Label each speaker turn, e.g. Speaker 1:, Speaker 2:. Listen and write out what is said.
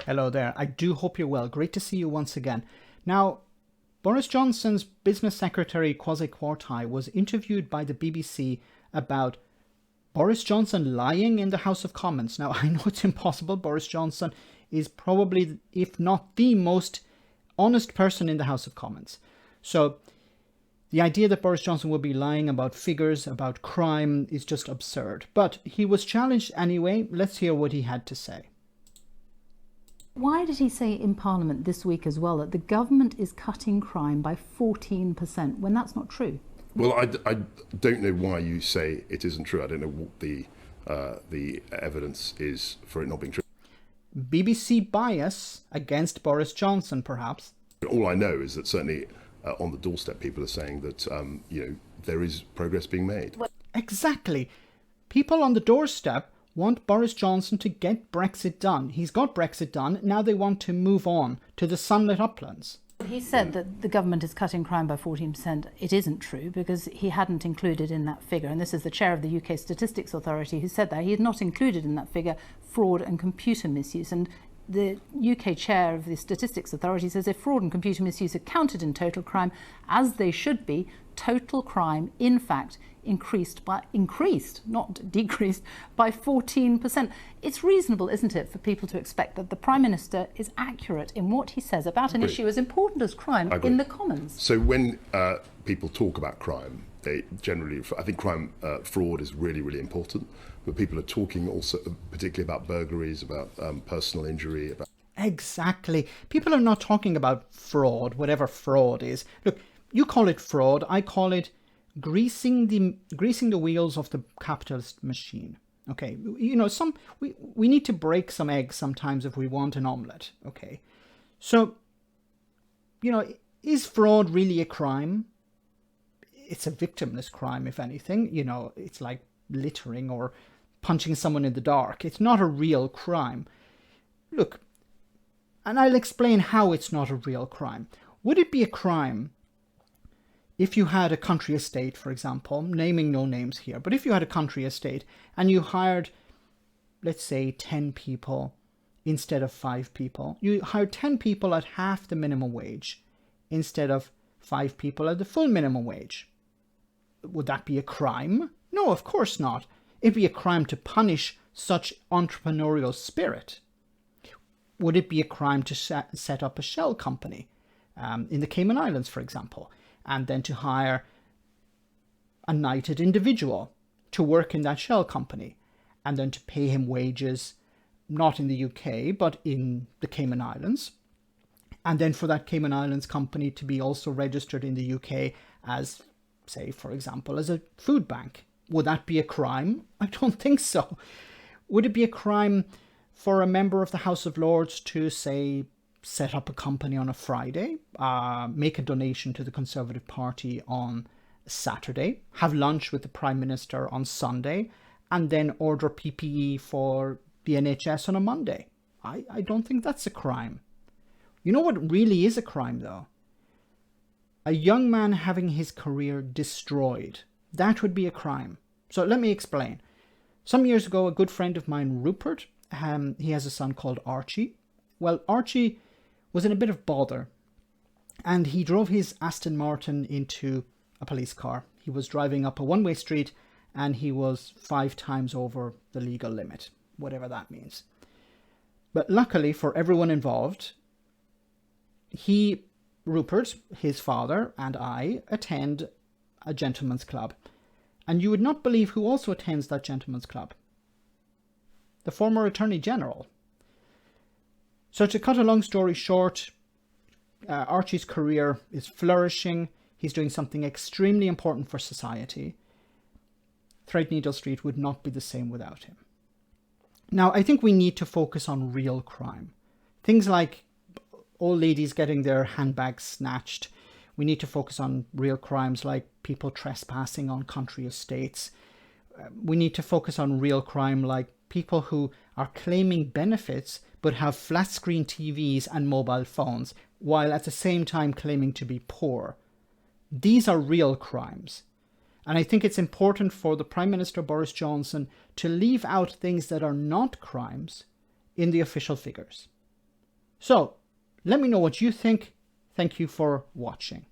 Speaker 1: Hello there. I do hope you're well. Great to see you once again. Now, Boris Johnson's business secretary, Kwasi Kwarteng, was interviewed by the BBC about Boris Johnson lying in the House of Commons. Now, I know it's impossible. Boris Johnson is probably, if not the most honest person in the House of Commons. So the idea that Boris Johnson would be lying about figures, about crime, is just absurd. But he was challenged anyway. Let's hear what he had to say.
Speaker 2: Why did he say in Parliament this week as well that the government is cutting crime by 14% when that's not true?
Speaker 3: Well, I don't know why you say it isn't true. I don't know what the evidence is for it not being true.
Speaker 1: BBC bias against Boris Johnson, perhaps.
Speaker 3: All I know is that certainly on the doorstep, people are saying that there is progress being made.
Speaker 1: Exactly. People on the doorstep want Boris Johnson to get Brexit done. He's got Brexit done. Now they want to move on to the sunlit uplands.
Speaker 2: He said that the government is cutting crime by 14%. It isn't true because he hadn't included in that figure. And this is the chair of the UK Statistics Authority who said that. He had not included in that figure fraud and computer misuse. And the UK chair of the Statistics Authority says if fraud and computer misuse are counted in total crime, as they should be, total crime, in fact, increased, not decreased, by 14%. It's reasonable, isn't it, for people to expect that the Prime Minister is accurate in what he says about an issue as important as crime in the Commons.
Speaker 3: So when people talk about crime, they generally, I think fraud is really, really important. But people are talking also particularly about burglaries, about personal injury.
Speaker 1: Exactly. People are not talking about fraud, whatever fraud is. Look, you call it fraud, I call it greasing the wheels of the capitalist machine. Okay, we need to break some eggs sometimes if we want an omelette. Okay, so is fraud really a crime? It's a victimless crime, if anything. It's like littering or punching someone in the dark. It's not a real crime. Look, and I'll explain how it's not a real crime. Would it be a crime if you had a country estate, for example, naming no names here, but if you had a country estate and you hired, let's say, 10 people instead of 5 people, you hired 10 people at half the minimum wage instead of 5 people at the full minimum wage? Would that be a crime? No, of course not. It'd be a crime to punish such entrepreneurial spirit. Would it be a crime to set up a shell company in the Cayman Islands, for example, and then to hire a knighted individual to work in that shell company and then to pay him wages, not in the UK, but in the Cayman Islands, and then for that Cayman Islands company to be also registered in the UK as, say, for example, as a food bank? Would that be a crime? I don't think so. Would it be a crime for a member of the House of Lords to, say, set up a company on a Friday, make a donation to the Conservative Party on Saturday, have lunch with the Prime Minister on Sunday, and then order PPE for the NHS on a Monday? I don't think that's a crime. You know what really is a crime, though? A young man having his career destroyed. That would be a crime. So let me explain. Some years ago, a good friend of mine, Rupert, he has a son called Archie. Well, Archie was in a bit of bother, and he drove his Aston Martin into a police car. He was driving up a one-way street, and he was 5 times over the legal limit, whatever that means. But luckily for everyone involved, Rupert, his father, and I attend a gentleman's club. And you would not believe who also attends that gentleman's club. The former Attorney General. So to cut a long story short, Archie's career is flourishing. He's doing something extremely important for society. Threadneedle Street would not be the same without him. Now, I think we need to focus on real crime. Things like old ladies getting their handbags snatched. We need to focus on real crimes like people trespassing on country estates. We need to focus on real crime like people who are claiming benefits but have flat screen TVs and mobile phones, while at the same time claiming to be poor. These are real crimes. And I think it's important for the Prime Minister Boris Johnson to leave out things that are not crimes in the official figures. So let me know what you think. Thank you for watching.